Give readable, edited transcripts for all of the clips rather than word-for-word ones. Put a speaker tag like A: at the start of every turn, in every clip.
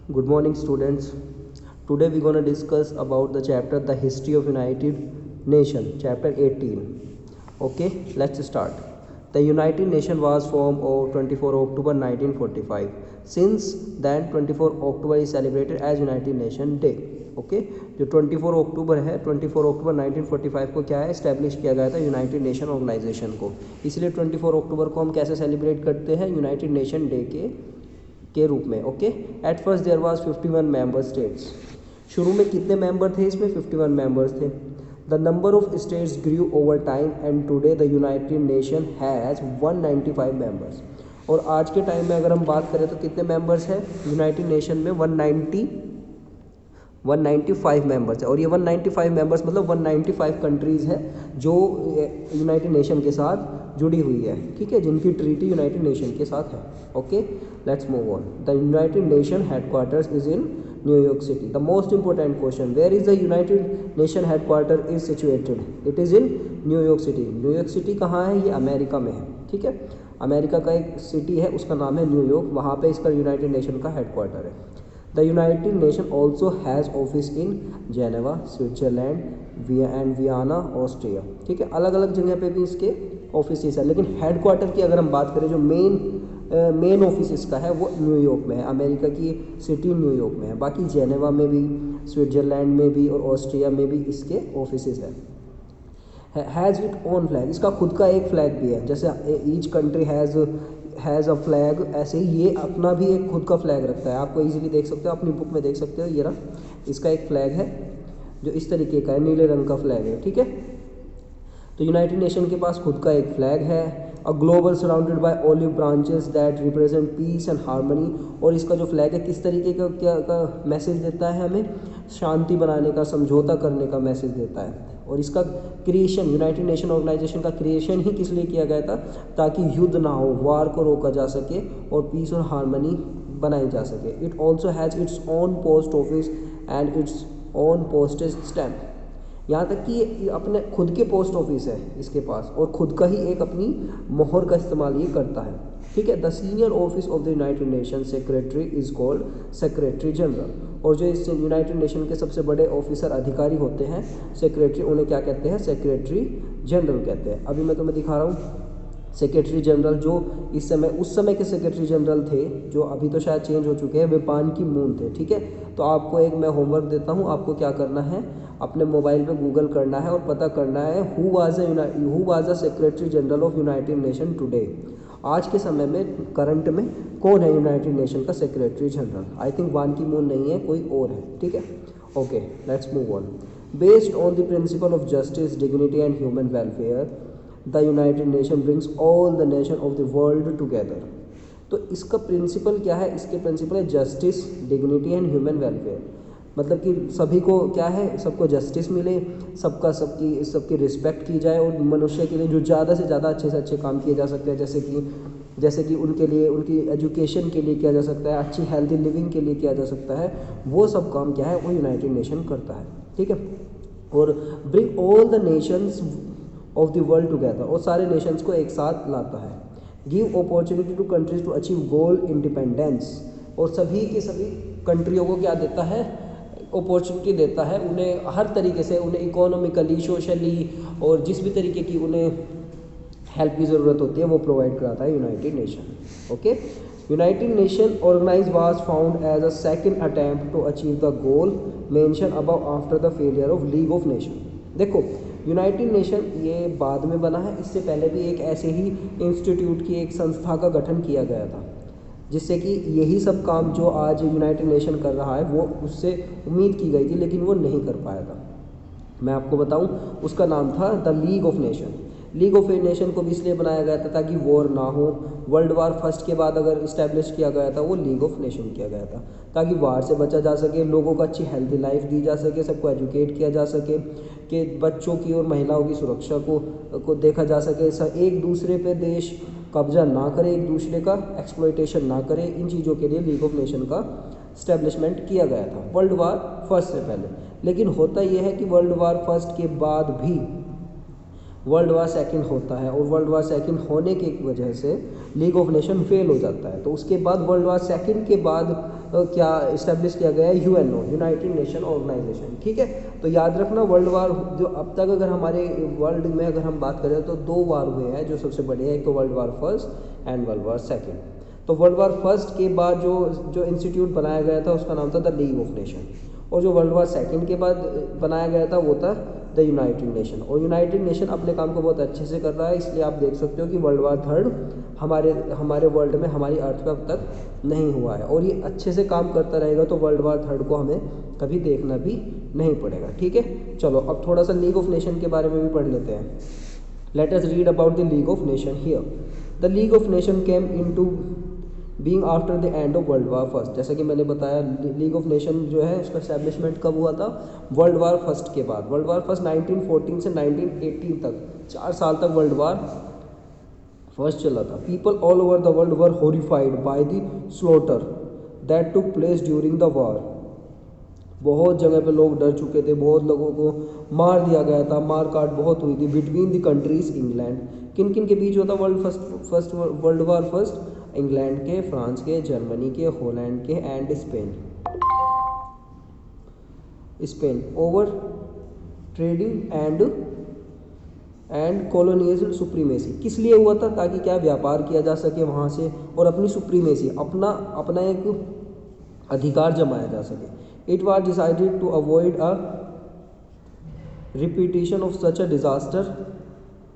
A: Good morning, students. Today we're going to discuss about the chapter The History of United Nation, chapter 18. Okay, let's start. The United Nation was formed on 24 October 1945. Since then, 24 October is celebrated as United Nation Day. Okay जो 24 अक्टूबर है 24 अक्टूबर 1945 को क्या है establish किया गया था United nation organisation को, इसलिए 24 अक्टूबर को हम कैसे सेलिब्रेट करते हैं यूनाइटेड नेशन डे के रूप में. Okay, at first there was 51 member states. शुरू में कितने मेंबर थे इसमें? 51 मेंबर्स थे. The number of states grew over time and today the United Nation has 195 members. और आज के टाइम में अगर हम बात करें तो कितने मेंबर्स हैं यूनाइटेड नेशन में? 195 मेंबर्स है. और ये 195 मेंबर्स मतलब 195 कंट्रीज़ है जो यूनाइटेड नेशन के साथ जुड़ी हुई है, ठीक है, जिनकी ट्रीटी यूनाइटेड नेशन के साथ है. Okay, let's move on. The United Nation headquarters is in New York city. The most important question, where is the United Nation headquarter is situated? It is in New York city. New York city कहाँ है? ये America में है, ठीक है. America का एक city है, उसका नाम है न्यूयॉर्क, वहाँ पे इसका यूनाइटेड नेशन का हेडक्वार्टर है. The United nation also has office in Geneva, Switzerland, and Vienna, Austria, ठीक है. अलग अलग जगह पे भी इसके ऑफिस है, लेकिन हेडक्वार्टर की अगर हम बात करें जो मेन ऑफिस इसका है वो न्यूयॉर्क में है. अमेरिका की सिटी न्यूयॉर्क में है. बाकी जेनेवा में भी, स्विट्जरलैंड में भी और ऑस्ट्रिया में भी इसके ऑफिस है. हैज़ इट ओन फ्लैग, इसका खुद का एक फ्लैग भी है. जैसे each country has a flag, ऐसे ही ये अपना भी एक खुद का फ्लैग रखता है. आपको इजीली देख सकते हो, अपनी बुक में देख सकते हो. ये रहा, इसका एक फ्लैग है जो इस तरीके का है, नीले रंग का फ्लैग है, ठीक है. तो यूनाइटेड नेशन के पास खुद का एक फ्लैग है. A global surrounded by olive branches that represent peace and harmony. और इसका जो फ्लैग है किस तरीके का मैसेज देता है? हमें शांति बनाने का, समझौता करने का मैसेज देता है. और इसका क्रिएशन, यूनाइटेड नेशन ऑर्गेनाइजेशन का क्रिएशन ही किस लिए किया गया था? ताकि युद्ध ना हो, वार को रोका जा सके और पीस और हार्मनी बनाई जा सके. It also has its own post office and its own postage stamp. यहाँ तक कि ये अपने खुद के पोस्ट ऑफिस है इसके पास और खुद का ही एक अपनी मोहर का इस्तेमाल ये करता है, ठीक है. The senior office of the United nation secretary is called secretary general. और जो इस यूनाइटेड नेशन के सबसे बड़े ऑफिसर अधिकारी होते हैं सेक्रेटरी, उन्हें क्या कहते हैं? सेक्रेटरी जनरल कहते हैं. अभी मैं तुम्हें दिखा रहा हूँ सेक्रेटरी जनरल जो इस समय, उस समय के सेक्रेटरी जनरल थे जो अभी तो शायद चेंज हो चुके हैं, वे पान की मून थे, ठीक है. तो आपको एक मैं होमवर्क देता हूँ, आपको क्या करना है, अपने मोबाइल पे गूगल करना है और पता करना है who was the secretary general of United nation today. आज के समय में करंट में कौन है यूनाइटेड नेशन का सेक्रेटरी जनरल? आई थिंक बान की मून नहीं है, कोई और है, ठीक है. Okay, let's move on. Based on the principle of justice, dignity and human welfare, the United nation brings all the nation of the world together. तो इसका प्रिंसिपल क्या है? इसके प्रिंसिपल है justice, dignity and human welfare. मतलब कि सभी को क्या है, सबको जस्टिस मिले, सबकी रिस्पेक्ट की जाए और मनुष्य के लिए जो ज़्यादा से ज़्यादा अच्छे से अच्छे काम किए जा सकते हैं, जैसे कि उनके लिए, उनकी एजुकेशन के लिए किया जा सकता है, अच्छी हेल्दी लिविंग के लिए किया जा सकता है, वो सब काम क्या है वो यूनाइटेड नेशन करता है, ठीक है. और bring all the nations of the world together, और सारे नेशंस को एक साथ लाता है. Give opportunity to countries to achieve goal independence, और सभी के सभी कंट्रियों को क्या देता है? अपॉर्चुनिटी देता है. उन्हें हर तरीके से, उन्हें इकोनॉमिकली, सोशली और जिस भी तरीके की उन्हें हेल्प की ज़रूरत होती है वो प्रोवाइड कराता है United Nation. Okay, United Nation organize was found as a second attempt to achieve the goal mention above after the failure of League of Nation. देखो, यूनाइटेड नेशन ये बाद में बना है, इससे पहले भी एक ऐसे ही इंस्टीट्यूट की, एक संस्था का गठन किया गया था, जिससे कि यही सब काम जो आज यूनाइटेड नेशन कर रहा है वो उससे उम्मीद की गई थी, लेकिन वो नहीं कर पाया था. मैं आपको बताऊं, उसका नाम था the league of nation. League of nation को भी इसलिए बनाया गया था ताकि वॉर ना हो. वर्ल्ड वार फर्स्ट के बाद अगर इस्टेब्लिश किया गया था वो लीग ऑफ नेशन किया गया था, ताकि वार से बचा जा सके, लोगों को अच्छी हेल्दी लाइफ दी जा सके, सबको एजुकेट किया जा सके, कि बच्चों की और महिलाओं की सुरक्षा को देखा जा सके, एक दूसरे पे देश कब्जा ना करे, एक दूसरे का एक्सप्लॉइटेशन ना करे. इन चीज़ों के लिए लीग ऑफ नेशन का इस्टेब्लिशमेंट किया गया था वर्ल्ड वार फर्स्ट से पहले. लेकिन होता यह है कि वर्ल्ड वार फर्स्ट के बाद भी वर्ल्ड वार सेकंड होता है, और वर्ल्ड वार सेकंड होने की वजह से लीग ऑफ नेशन फेल हो जाता है. तो उसके बाद वर्ल्ड वार सेकंड के बाद क्या इस्टेब्लिश किया गया है, यूएनओ, यूनाइटेड नेशन ऑर्गेनाइजेशन। ठीक है, तो याद रखना वर्ल्ड वार जो अब तक अगर हमारे वर्ल्ड में अगर हम बात करें तो 2 वार हुए हैं जो सबसे बड़े हैं, एक तो world war first and world war second. तो वर्ल्ड वार फर्स्ट के बाद जो इंस्टीट्यूट बनाया गया था उसका नाम था द लीग ऑफ नेशन, और जो वर्ल्ड वार सेकेंड के बाद बनाया गया था वो था द यूनाइटेड नेशन। और यूनाइटेड नेशन अपने काम को बहुत अच्छे से कर रहा है, इसलिए आप देख सकते हो कि वर्ल्ड वार थर्ड हमारे वर्ल्ड में, हमारी अर्थ पे अब तक नहीं हुआ है, और ये अच्छे से काम करता रहेगा तो वर्ल्ड वार थर्ड को हमें कभी देखना भी नहीं पड़ेगा। ठीक है, चलो अब थोड़ा सा लीग ऑफ नेशन के बारे में भी पढ़ लेते हैं। Let us read about the league of nation here. The league of Nation came into being after the end of world war first. जैसा कि मैंने बताया लीग ऑफ नेशन जो है उसका एस्टेब्लिशमेंट कब हुआ था, वर्ल्ड वार फर्स्ट के बाद। वर्ल्ड वार फर्स्ट 1914 से 1918 तक 4 साल तक वर्ल्ड वार फर्स्ट चला था। People all over the world were horrified by the slaughter that took place during the war. बहुत जगह पे लोग डर चुके थे, बहुत लोगों को मार दिया गया था, मार काट बहुत हुई थी बिटवीन द कंट्रीज इंग्लैंड। किन किन के बीच होता वर्ल्ड वार फर्स्ट? इंग्लैंड के, फ्रांस के, जर्मनी के, हॉलैंड के and Spain over trading and colonial supremacy. किस लिए हुआ था? ताकि क्या व्यापार किया जा सके वहाँ से और अपनी सुप्रीमेसी, अपना एक अधिकार जमाया जा सके। It was decided to avoid a repetition of such a disaster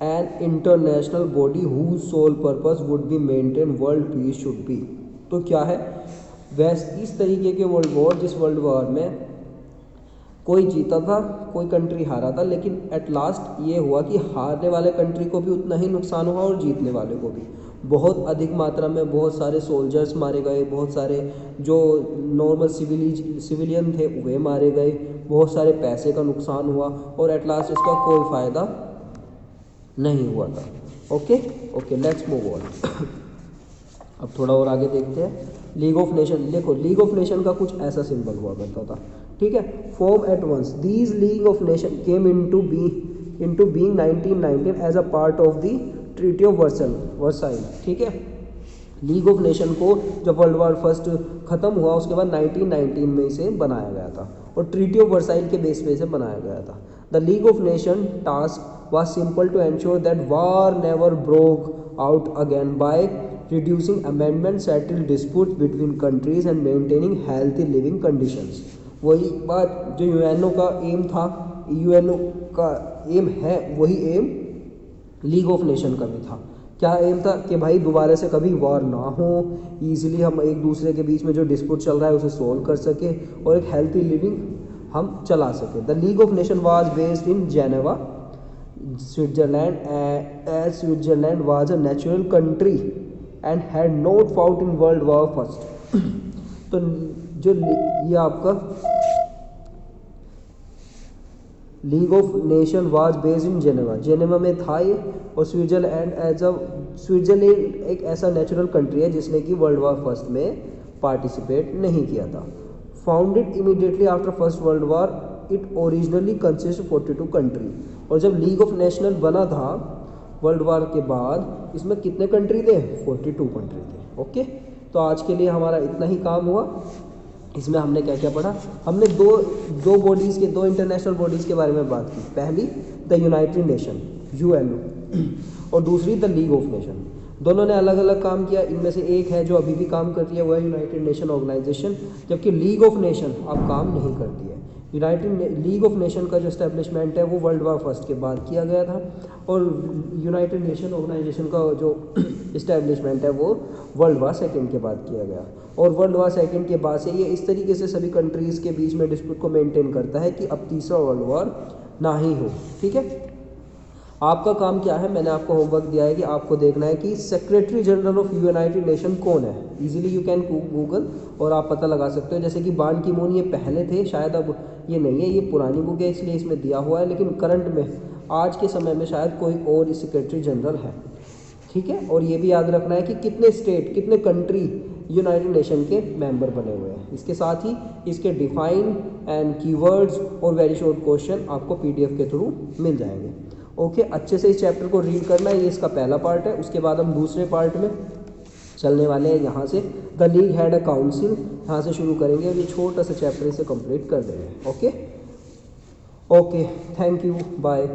A: an international body whose sole purpose would be maintain world peace should be. तो क्या है, वैसे इस तरीके के वर्ल्ड वॉर, जिस वर्ल्ड वॉर में कोई जीता था कोई कंट्री हारा था, लेकिन एट लास्ट ये हुआ कि हारने वाले कंट्री को भी उतना ही नुकसान हुआ और जीतने वाले को भी। बहुत अधिक मात्रा में बहुत सारे सोल्जर्स मारे गए, बहुत सारे जो नॉर्मल सिविलियन थे वे मारे गए, बहुत सारे पैसे का नुकसान हुआ और एट लास्ट इसका कोई फ़ायदा नहीं हुआ था। Okay, let's move on. अब थोड़ा और आगे देखते हैं। लीग ऑफ नेशन, देखो लीग ऑफ नेशन का कुछ ऐसा सिंबल हुआ करता था। ठीक है, form at once these League of Nation came into being 1919 as a part of the Treaty of Versailles. ठीक है, लीग ऑफ नेशन को जब वर्ल्ड वार फर्स्ट खत्म हुआ उसके बाद 1919 में इसे बनाया गया था और ट्रीटी ऑफ वर्साइल के बेस पे इसे बनाया गया था। The league of nation task was simple to ensure that war never broke out again by reducing amendments, settle disputes between countries and maintaining healthy living conditions। वही बात जो UNO का एम था, यूएनओ का एम है, वही M league of Nation का भी था। क्या एम था? कि भाई दोबारा से कभी वॉर ना हो, ईजिली हम एक दूसरे के बीच में जो डिस्प्यूट चल रहा है उसे सोल्व कर सके और एक हेल्थी लिविंग हम चला सके। The league of nation was based in Geneva, Switzerland, as Switzerland was a natural country and had not fought in World War First। तो जो ये आपका league of nation was based in Geneva में था ये, और स्विट्जरलैंड एक ऐसा नेचुरल कंट्री है जिसने कि वर्ल्ड वार फर्स्ट में पार्टिसिपेट नहीं किया था। Founded immediately after first world war, it originally consist 42 country. और जब लीग ऑफ नेशनल बना था वर्ल्ड वार के बाद, इसमें कितने कंट्री थे? 42 कंट्री थे। ओके, तो आज के लिए हमारा इतना ही काम हुआ। इसमें हमने क्या क्या पढ़ा? हमने दो बॉडीज़ के, 2 इंटरनेशनल बॉडीज़ के बारे में बात की। पहली द यूनाइटेड नेशन यूएनओ और दूसरी द लीग ऑफ नेशन। दोनों ने अलग अलग काम किया। इनमें से एक है जो अभी भी काम करती है, वह है यूनाइटेड नेशन ऑर्गेनाइजेशन, जबकि लीग ऑफ नेशन अब काम नहीं करती है। लीग ऑफ नेशन का जो एस्टेब्लिशमेंट है वो वर्ल्ड वार फर्स्ट के बाद किया गया था, और यूनाइटेड नेशन ऑर्गेनाइजेशन का जो इस्टेब्लिशमेंट है वो वर्ल्ड वार सेकेंड के बाद किया गया। और वर्ल्ड वार सेकेंड के बाद से ये इस तरीके से सभी कंट्रीज़ के बीच में डिस्प्यूट को मेंटेन करता है कि अब तीसरा वर्ल्ड वार ना ही हो। ठीक है, आपका काम क्या है? मैंने आपको होमवर्क दिया है कि आपको देखना है कि secretary general of United nation कौन है। इजीली यू कैन गूगल और आप पता लगा सकते हो। जैसे कि बान की मून ये पहले थे, शायद अब ये नहीं है, ये पुरानी बुक है इसलिए इसमें दिया हुआ है, लेकिन करंट में आज के समय में शायद कोई और सेक्रेटरी जनरल है। ठीक है, और ये भी याद रखना है कि कितने स्टेट, कितने कंट्री यूनाइटेड नेशन के मेंबर बने हुए हैं। इसके साथ ही इसके डिफाइन एंड कीवर्ड्स और वेरी शॉर्ट क्वेश्चन आपको पीडीएफ के थ्रू मिल जाएंगे। ओके, अच्छे से इस चैप्टर को रीड करना है, ये इसका पहला पार्ट है। उसके बाद हम दूसरे पार्ट में चलने वाले हैं यहाँ से। The league had a council, यहाँ से शुरू करेंगे और ये छोटा सा चैप्टर इसे कंप्लीट कर देंगे। Okay okay, thank you, bye.